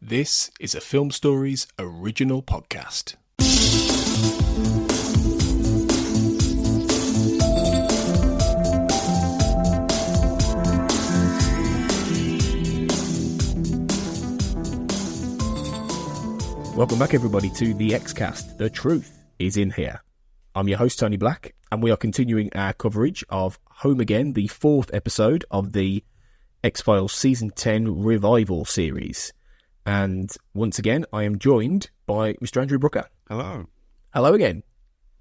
This is a Film Stories original podcast. Welcome back, everybody, to the Xcast. The truth is in here. I'm your host, Tony Black, and we are continuing our coverage of Home Again, the fourth episode of the X-Files Season 10 Revival series. And once again, I am joined by Mr. Andrew Brooker. Hello. Hello again.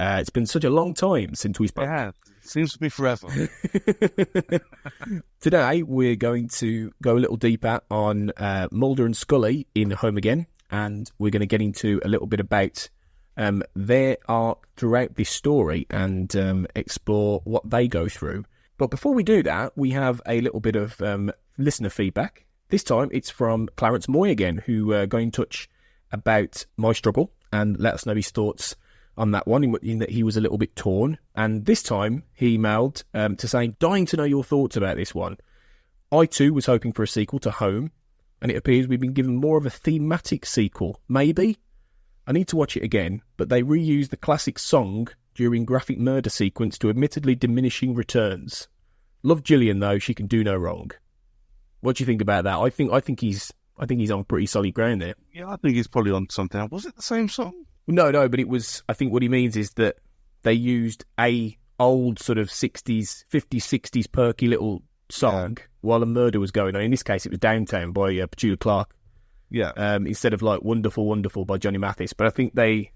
It's been such a long time since we spoke. Yeah, seems to be forever. Today, we're going to go a little deeper on Mulder and Scully in Home Again, and we're going to get into a little bit about their arc throughout this story and explore what they go through. But before we do that, we have a little bit of listener feedback. This time it's from Clarence Moy again, who got in touch about my struggle and let us know his thoughts on that one, in that he was a little bit torn. And this time he emailed to say, dying to know your thoughts about this one. I too was hoping for a sequel to Home, and it appears we've been given more of a thematic sequel. Maybe? I need to watch it again, but they reused the classic song during graphic murder sequence to admittedly diminishing returns. Love Gillian though, she can do no wrong. What do you think about that? I think he's on pretty solid ground there. Yeah, I think he's probably on something. Was it the same song? No, but it was. I think what he means is that they used a old sort of 50s, 60s perky little song while a murder was going on. In this case, it was Downtown by Petula Clark. Yeah. Instead of like Wonderful, Wonderful by Johnny Mathis. But I think the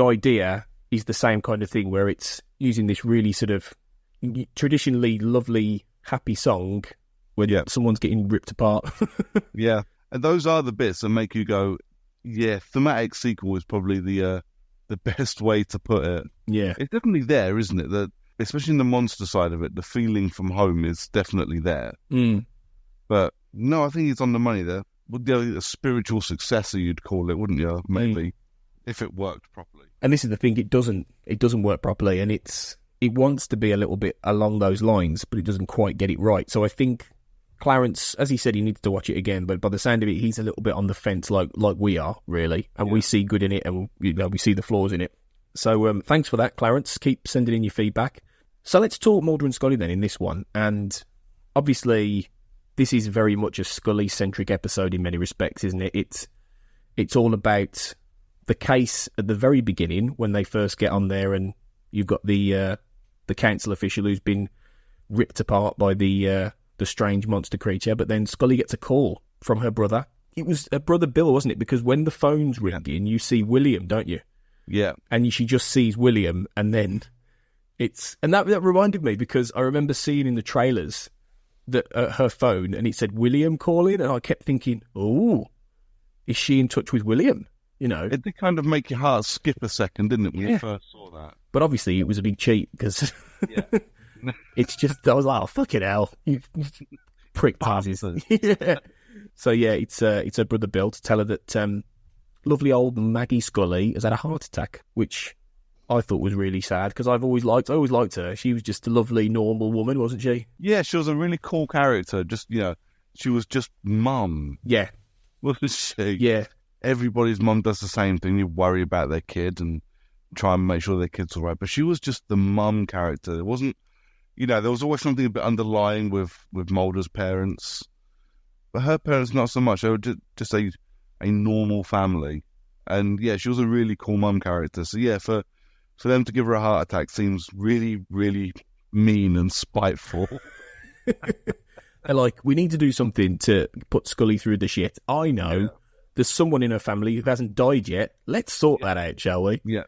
idea is the same kind of thing, where it's using this really sort of traditionally lovely, happy song where someone's getting ripped apart. Yeah. And those are the bits that make you go, yeah, thematic sequel is probably the best way to put it. Yeah. It's definitely there, isn't it? That, especially in the monster side of it, the feeling from Home is definitely there. Mm. But no, I think he's on the money there. A spiritual successor, you'd call it, wouldn't you? Maybe, if it worked properly. And this is the thing, it doesn't work properly, and it wants to be a little bit along those lines, but it doesn't quite get it right. So I think Clarence, as he said, he needs to watch it again, but by the sound of it, he's a little bit on the fence like we are, really. And we see good in it, and we see the flaws in it. So thanks for that, Clarence. Keep sending in your feedback. So let's talk Mulder and Scully then in this one. And obviously, this is very much a Scully-centric episode in many respects, isn't it? It's all about the case at the very beginning, when they first get on there, and you've got the council official who's been ripped apart by the strange monster creature, but then Scully gets a call from her brother. It was her brother Bill, wasn't it? Because when the phone's ringing, you see William, don't you? Yeah. And she just sees William, and then and that reminded me, because I remember seeing in the trailers that her phone, and it said William calling, and I kept thinking, oh, is she in touch with William? It did kind of make your heart skip a second, didn't it, when you first saw that? But obviously it was a big cheat, because it's just, I was like, oh, fucking hell, you prick passes. Yeah. So it's her brother Bill to tell her that lovely old Maggie Scully has had a heart attack, which I thought was really sad, because I always liked her. She was just a lovely, normal woman, wasn't she? Yeah, she was a really cool character. Just, she was just mum. Yeah. Wasn't she? Yeah. Everybody's mum does the same thing. You worry about their kid and try and make sure their kid's all right. But she was just the mum character. It wasn't, there was always something a bit underlying with Mulder's parents. But her parents, not so much. They were just a normal family. And, she was a really cool mum character. So, for them to give her a heart attack seems really, really mean and spiteful. They're like, we need to do something to put Scully through the shit. I know there's someone in her family who hasn't died yet. Let's sort that out, shall we? Yeah.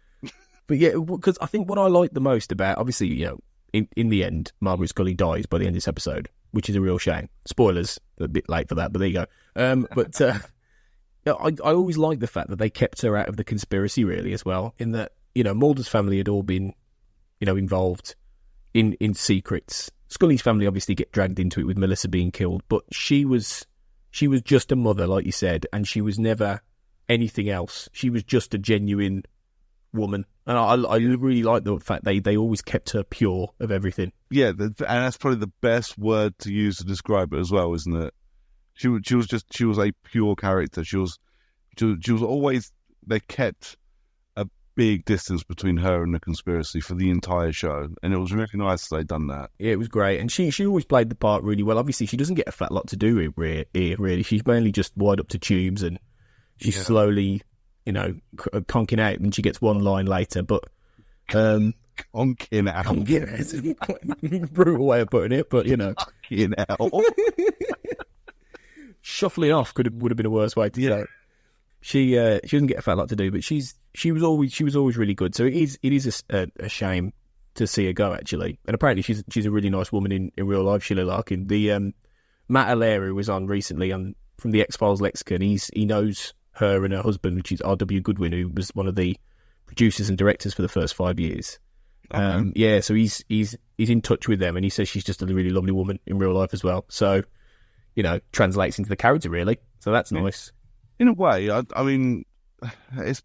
But because I think what I like the most about, obviously, in the end, Margaret Scully dies by the end of this episode, which is a real shame. Spoilers, a bit late for that, but there you go. But I always like the fact that they kept her out of the conspiracy, really, as well, in that, Mulder's family had all been, involved in secrets. Scully's family obviously get dragged into it with Melissa being killed, but she was just a mother, like you said, and she was never anything else. She was just a genuine woman. And I really like the fact they always kept her pure of everything. Yeah, and that's probably the best word to use to describe it as well, isn't it? She was a pure character. She was She was always, they kept a big distance between her and the conspiracy for the entire show, and it was really nice they'd done that. Yeah, it was great, and she always played the part really well. Obviously, she doesn't get a fat lot to do here, really. She's mainly just wide up to tubes, and she's slowly, conking out, and she gets one line later, but... Conking out. Conking out. Brutal way of putting it, but, Conking out. Shuffling off would have been a worse way to say it. She doesn't get a fat lot to do, but she was always really good. So it is a shame to see her go, actually. And apparently she's a really nice woman in real life, Sheila Larkin. The Matt Allaire, who was on recently from the X-Files Lexicon, he knows her and her husband, which is R.W. Goodwin, who was one of the producers and directors for the first 5 years. So he's in touch with them, and he says she's just a really lovely woman in real life as well. So, translates into the character, really. So that's nice. In a way, I mean, it's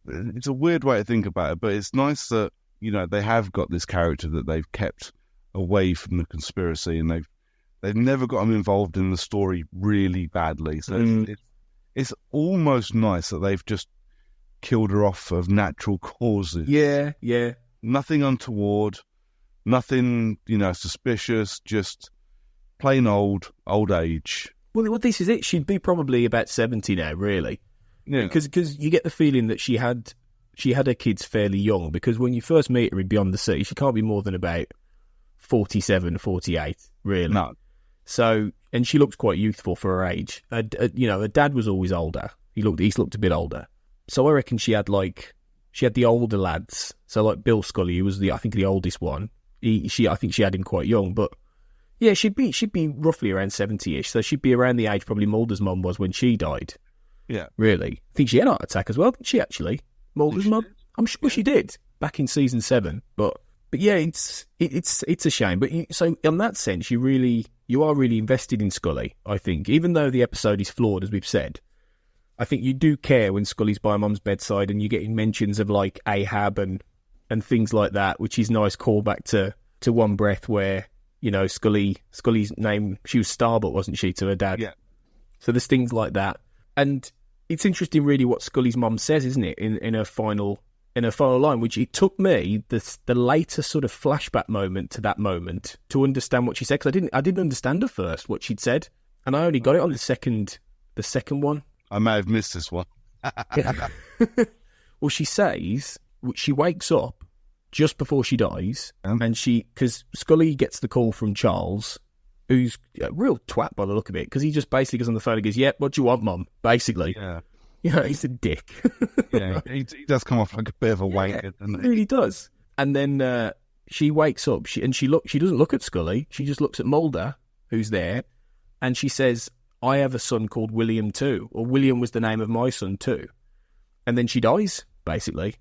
a weird way to think about it, but it's nice that, they have got this character that they've kept away from the conspiracy, and they've never got him involved in the story really badly. So it's almost nice that they've just killed her off of natural causes. Yeah. Nothing untoward, nothing, suspicious, just plain old age. Well, this is it. She'd be probably about 70 now, really. Yeah. Because you get the feeling that she had her kids fairly young, because when you first meet her in Beyond the Sea, she can't be more than about 47, 48, really. No. So, and she looks quite youthful for her age. Her dad was always older. He looked a bit older. So I reckon she had the older lads. So like Bill Scully, who was the oldest one. I think she had him quite young, but yeah, she'd be roughly around 70-ish. So she'd be around the age probably Mulder's mum was when she died. Yeah, really. I think she had a heart attack as well, didn't she? Actually, Mulder's mum. I'm sure she did back in season 7. But yeah, it's a shame. But so in that sense, you are really invested in Scully. I think, even though the episode is flawed, as we've said. I think you do care when Scully's by her mum's bedside and you're getting mentions of like Ahab and things like that, which is nice callback to One Breath, where, Scully's name, she was Starbuck, wasn't she, to her dad? Yeah. So there's things like that. And it's interesting really what Scully's mum says, isn't it, in her final line, which it took me the later sort of flashback moment to that moment to understand what she said, because I didn't understand at first what she'd said, and I only got it on the second one. I may have missed this one. Well, she says she wakes up just before she dies, and because Scully gets the call from Charles, who's a real twat by the look of it, because he just basically goes on the phone and goes, "Yep, what do you want, Mum?" Basically, yeah, he's a dick. Yeah, he does come off like a bit of a wanker, doesn't he? He really does. And then she wakes up, she doesn't look at Scully, she just looks at Mulder, who's there, and she says, "I have a son called William too," or William was the name of my son too. And then she dies, basically.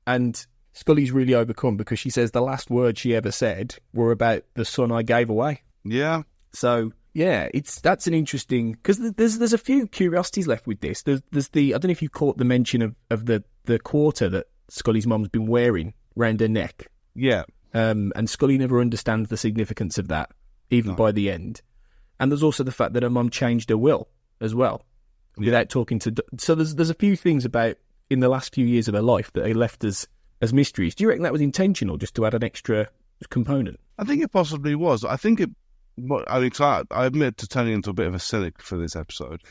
And Scully's really overcome because she says the last words she ever said were about the son I gave away. Yeah. So, yeah, that's an interesting... Because there's a few curiosities left with this. There's the... I don't know if you caught the mention of the quarter that Scully's mum's been wearing round her neck. Yeah. And Scully never understands the significance of that, even by the end. And there's also the fact that her mum changed her will as well, without talking to... So there's a few things about in the last few years of her life that are left as mysteries. Do you reckon that was intentional, just to add an extra component? I think it possibly was. I think it... I admit to turning into a bit of a cynic for this episode.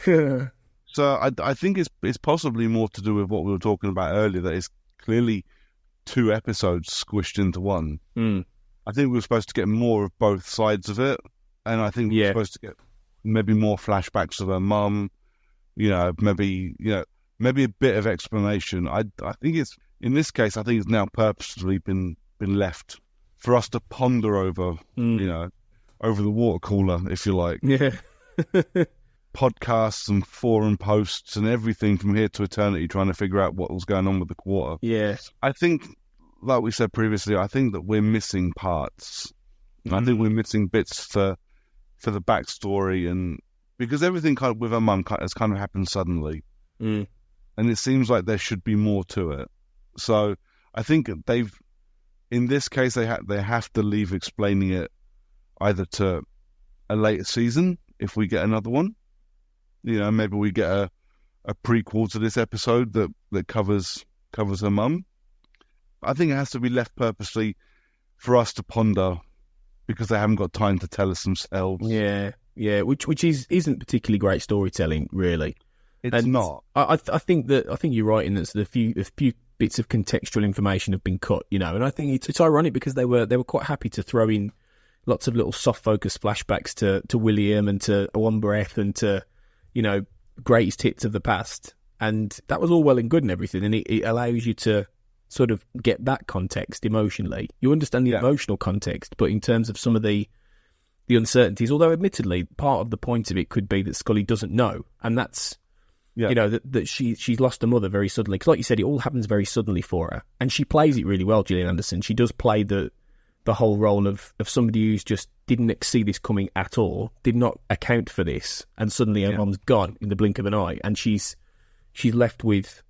So I think it's possibly more to do with what we were talking about earlier, that it's clearly 2 episodes squished into one. I think we were supposed to get more of both sides of it, and I think we were supposed to get maybe more flashbacks of her mum, maybe a bit of explanation. I think it's, in this case, I think it's now purposefully been left for us to ponder over, over the water cooler, if you like. Yeah. Podcasts and forum posts and everything from here to eternity, trying to figure out what was going on with the quarter. Yeah. I think, like we said previously, I think that we're missing parts. I think we're missing bits for the backstory, and because everything kind of with her mum has kind of happened suddenly, and it seems like there should be more to it. So I think in this case, they have to leave explaining it either to a later season if we get another one. Maybe we get a a prequel to this episode that covers her mum. I think it has to be left purposely for us to ponder because they haven't got time to tell us themselves. Yeah, which isn't particularly great storytelling, really. It's not. I think you're right in that the few bits of contextual information have been cut, and I think it's ironic because they were quite happy to throw in lots of little soft focus flashbacks to William and to One Breath and to greatest hits of the past, and that was all well and good and everything, and it allows you to sort of get that context emotionally. You understand the emotional context, but in terms of some of the uncertainties, although admittedly part of the point of it could be that Scully doesn't know, and that's that she's lost her mother very suddenly, because like you said, it all happens very suddenly for her, and she plays it really well. Gillian Anderson, she does play the whole role of somebody who's just didn't see this coming at all, did not account for this, and suddenly her mom's gone in the blink of an eye, and she's left with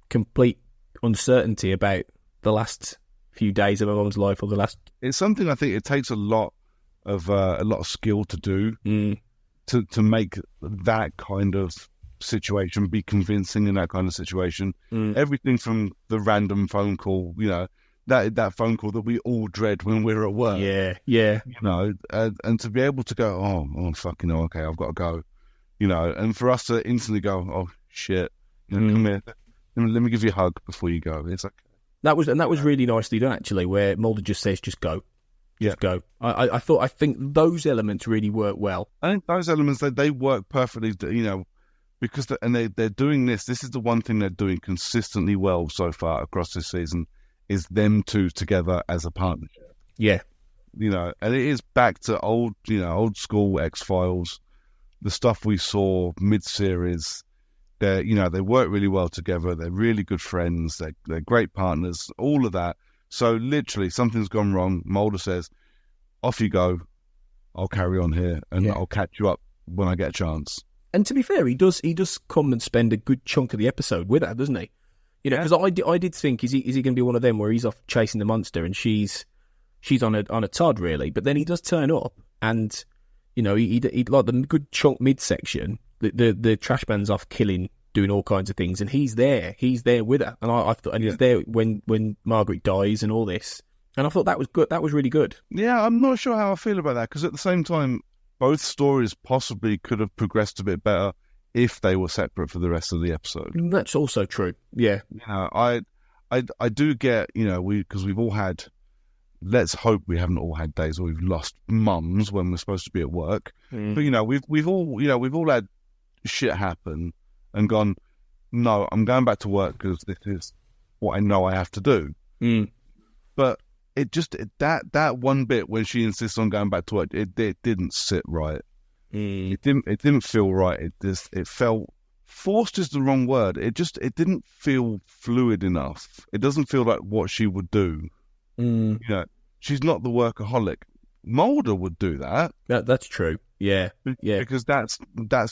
complete uncertainty about the last few days of her mom's life, or the last. It's something I think it takes a lot of skill to do to make that kind of situation be convincing in that kind of situation. Everything from the random phone call, that phone call that we all dread when we're at work. Yeah. And to be able to go, oh fucking hell, okay, I've got to go. And for us to instantly go, oh shit, come here. Let me give you a hug before you go. It's like that was really nicely done, actually, where Mulder just says, "Just go, just go." I think those elements really work well. I think those elements they work perfectly, because they're doing this. This is the one thing they're doing consistently well so far across this season is them two together as a partnership. Yeah, and it is back to old school X-Files, the stuff we saw mid-series. They work really well together. They're really good friends. They're great partners. All of that. So literally, something's gone wrong. Mulder says, "Off you go. I'll carry on here, and I'll catch you up when I get a chance." And to be fair, he does come and spend a good chunk of the episode with her, doesn't he? Because I did think, is he going to be one of them where he's off chasing the monster and she's on a Todd, really? But then he does turn up, and he like the good chunk midsection. The trash man's off killing, doing all kinds of things, and he's there with her, and I thought, and he's there when Margaret dies and all this, and I thought that was good. That was really good. Yeah, I'm not sure how I feel about that, because at the same time, both stories possibly could have progressed a bit better if they were separate for the rest of the episode. That's also true. Yeah, I do get because we've all had. Let's hope we haven't all had days where we've lost mums when we're supposed to be at work. But we've all had shit happen and gone, no, I'm going back to work because this is what I know I have to do. But that one bit when she insists on going back to work, it didn't sit right. It didn't feel right. It felt forced is the wrong word. It didn't feel fluid enough. It doesn't feel like what she would do. She's not the workaholic. Mulder would do that. That's true. Yeah. Because that's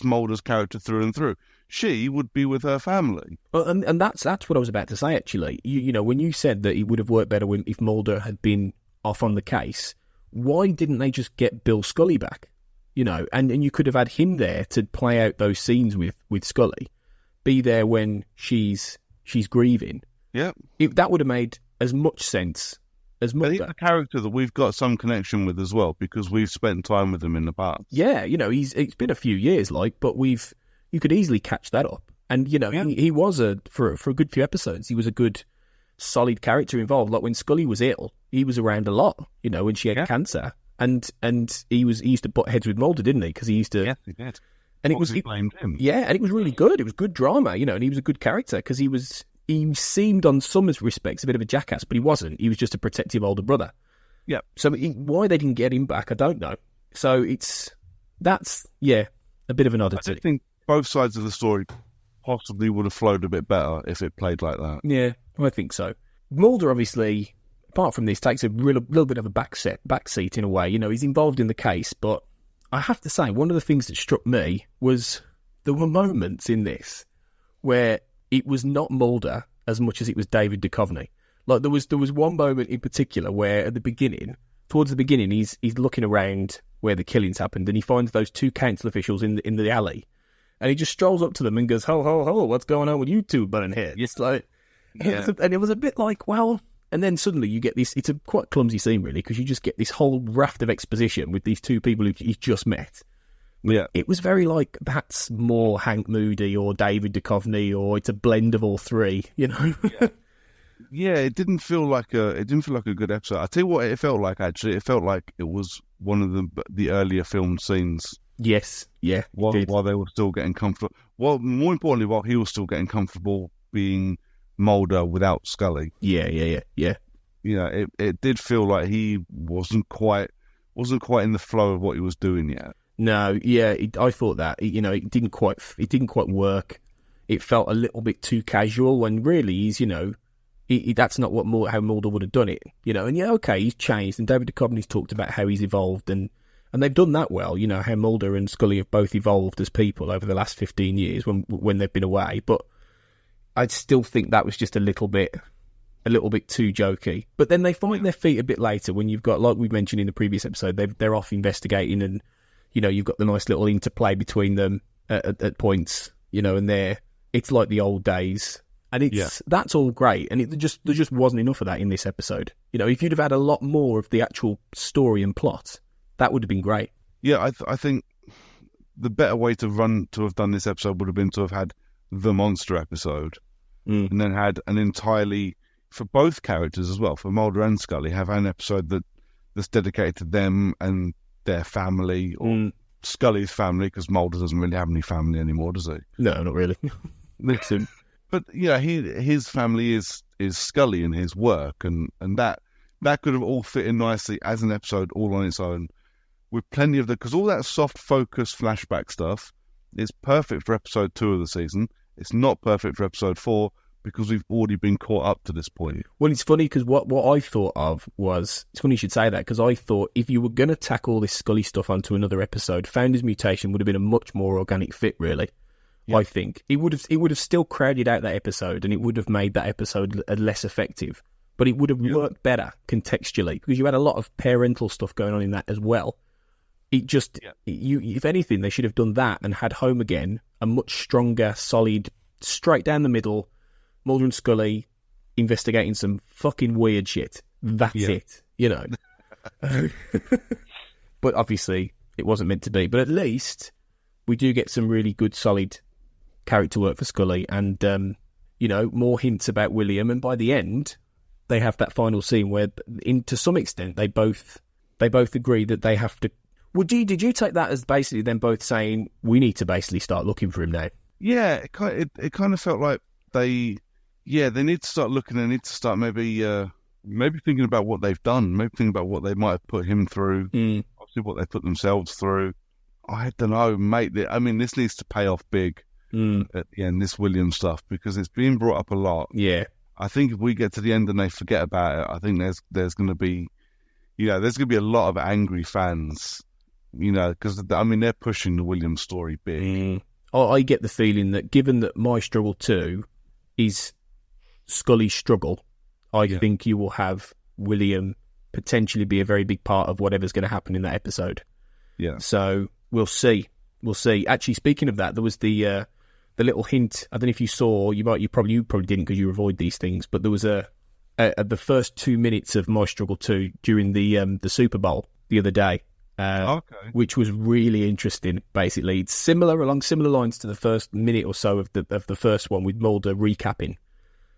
Mulder's character through and through. She would be with her family. Well, and that's what I was about to say, actually. When you said that it would have worked better if Mulder had been off on the case, why didn't they just get Bill Scully back? And you could have had him there to play out those scenes with Scully, be there when she's grieving. Yeah. That would have made as much sense as Mulder. He's a character that we've got some connection with as well, because we've spent time with him in the past. Yeah, it's been a few years, but you could easily catch that up. And, he was for a good few episodes, he was a good, solid character involved. Like when Scully was ill, he was around a lot, when she had cancer. And he used to butt heads with Mulder, didn't he? Because he used to... Yes, he did. And he blamed him. Yeah, and it was really good. It was good drama, and he was a good character because he seemed on some respects a bit of a jackass, but he wasn't. He was just a protective older brother. Yeah. So why they didn't get him back, I don't know. So that's a bit of an oddity. I think both sides of the story possibly would have flowed a bit better if it played like that. Yeah, I think so. Mulder, obviously, apart from this, takes a little bit of a backseat in a way. He's involved in the case, but I have to say, one of the things that struck me was there were moments in this where it was not Mulder as much as it was David Duchovny. Like there was one moment in particular where towards the beginning, he's looking around where the killings happened, and he finds those two council officials in the alley, And he just strolls up to them and goes, ho, ho, ho, what's going on with you two button heads? It's like, and it was a bit like, well, and then suddenly you get this, it's a quite clumsy scene really, because you just get this whole raft of exposition with these two people who he's just met. Yeah. It was very like, that's more Hank Moody or David Duchovny, or it's a blend of all three, you know? Yeah, it didn't feel like a good episode. I tell you what, it felt like actually. It felt like it was one of the earlier filmed scenes. Yes, yeah. While they were still getting comfortable. Well, more importantly, while he was still getting comfortable being Mulder without Scully. Yeah. You know, it did feel like he wasn't quite in the flow of what he was doing yet. No, yeah, I thought that. You know, it didn't quite work. It felt a little bit too casual, when really he's, you know, that's not how Mulder would have done it, you know. And yeah, okay, he's changed, and David Duchovny's talked about how he's evolved, and they've done that well, you know, how Mulder and Scully have both evolved as people over the last 15 years when they've been away. But I still think that was just a little bit too jokey. But then they find their feet a bit later when you've got, like we mentioned in the previous episode, they're off investigating, and you know, you've got the nice little interplay between them at points, you know, and it's like the old days. And that's all great, and there just wasn't enough of that in this episode. You know, if you'd have had a lot more of the actual story and plot, that would have been great. Yeah, I think the better way to have done this episode would have been to have had the monster episode, and then had an entirely, for both characters as well, for Mulder and Scully, have an episode that's dedicated to them and their family, or Scully's family, because Mulder doesn't really have any family anymore, does he? No, not really. Listen. But yeah, his family is Scully and his work, and that could have all fit in nicely as an episode all on its own, with plenty of because all that soft focus flashback stuff is perfect for episode 2 of the season. It's not perfect for episode 4 because we've already been caught up to this point. Well, it's funny because what I thought of was, it's funny you should say that, because I thought if you were going to tack all this Scully stuff onto another episode, Founder's Mutation would have been a much more organic fit, really. Yeah. I think it would have still crowded out that episode, and it would have made that episode less effective. But it would have worked better contextually, because you had a lot of parental stuff going on in that as well. It just, if anything, they should have done that and had Home Again, a much stronger, solid, straight down the middle, Mulder and Scully investigating some fucking weird shit. That's it, you know. But obviously, it wasn't meant to be. But at least we do get some really good, solid character work for Scully, and you know, more hints about William. And by the end, they have that final scene where, to some extent, they both agree that they have to. Did you take that as basically them both saying we need to basically start looking for him now? Yeah, it kind of felt like they need to start looking. They need to start maybe thinking about what they've done, maybe thinking about what they might have put him through, obviously what they put themselves through. I don't know, mate. I mean, this needs to pay off big at the end, this William stuff, because it's being brought up a lot. Yeah. I think if we get to the end and they forget about it, I think there's going to be, there's going to be a lot of angry fans, because, I mean, they're pushing the William story big. I get the feeling that given that my struggle too is Scully's struggle, I think you will have William potentially be a very big part of whatever's going to happen in that episode. Yeah. So we'll see. Actually, speaking of that, there was the little hint. I don't know if you saw. You probably didn't because you avoid these things. But there was the first 2 minutes of My Struggle 2 during the Super Bowl the other day, which was really interesting. Basically, it's along similar lines to the first minute or so of the first one with Mulder recapping.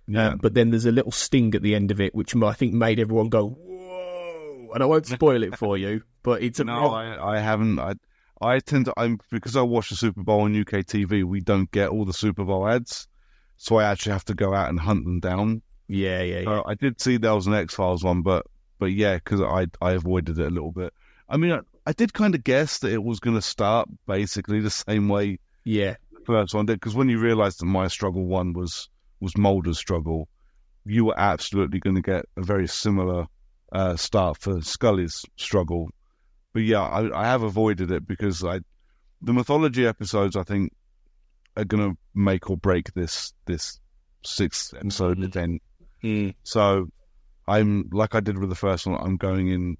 Yeah. But then there's a little sting at the end of it, which I think made everyone go whoa. And I won't spoil it for you, but it's I haven't. I tend to, because I watch the Super Bowl on UK TV, we don't get all the Super Bowl ads, so I actually have to go out and hunt them down. Yeah. I did see there was an X-Files one, but yeah, because I avoided it a little bit. I mean, I did kind of guess that it was going to start basically the same way the first one did, because when you realised that My Struggle 1 was Mulder's struggle, you were absolutely going to get a very similar start for Scully's struggle. But yeah, I have avoided it because the mythology episodes, I think, are going to make or break this 6th episode event. So I'm, like I did with the first one, I'm going in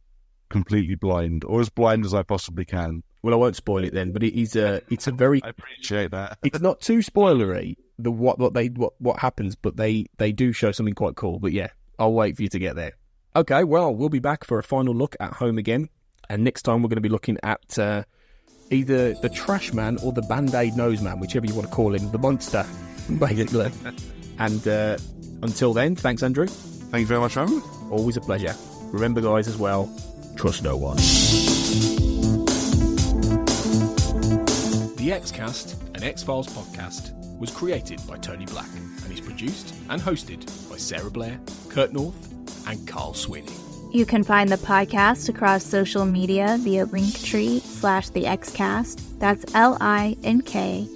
completely blind, or as blind as I possibly can. Well, I won't spoil it then, but it's a very. I appreciate that. It's not too spoilery what happens, but they do show something quite cool. But yeah, I'll wait for you to get there. Okay, well, we'll be back for a final look at Home again, and next time we're going to be looking at either the Trash Man or the Band-Aid Nose Man, whichever you want to call him, the monster, basically. And until then, thanks, Andrew. Thank you very much, Aaron. Always a pleasure. Remember, guys, as well, trust no one. The X-Cast, an X-Files podcast, was created by Tony Black and is produced and hosted by Sarah Blair, Kurt North, and Carl Sweeney. You can find the podcast across social media via Linktree/The Xcast. That's linktr.ee/The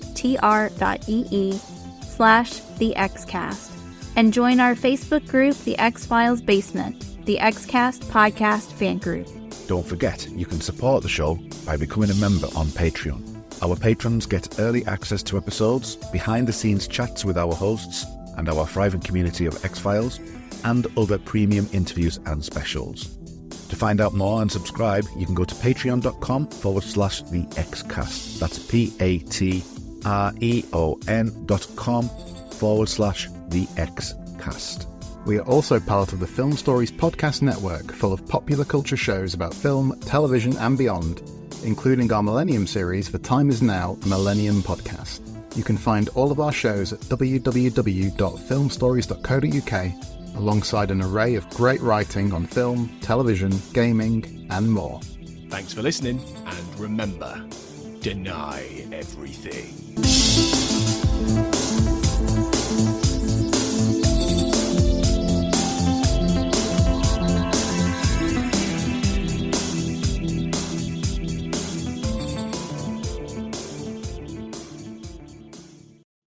Xcast. And join our Facebook group, The X-Files Basement, the Xcast podcast fan group. Don't forget, you can support the show by becoming a member on Patreon. Our patrons get early access to episodes, behind-the-scenes chats with our hosts, and our thriving community of X-Files, and other premium interviews and specials. To find out more and subscribe, you can go to patreon.com/The Xcast. That's patreon.com/The Xcast. We are also part of the Film Stories podcast network, full of popular culture shows about film, television, and beyond, including our Millennium series, The Time Is Now, a Millennium podcast. You can find all of our shows at www.filmstories.co.uk, alongside an array of great writing on film, television, gaming, and more. Thanks for listening, and remember, deny everything.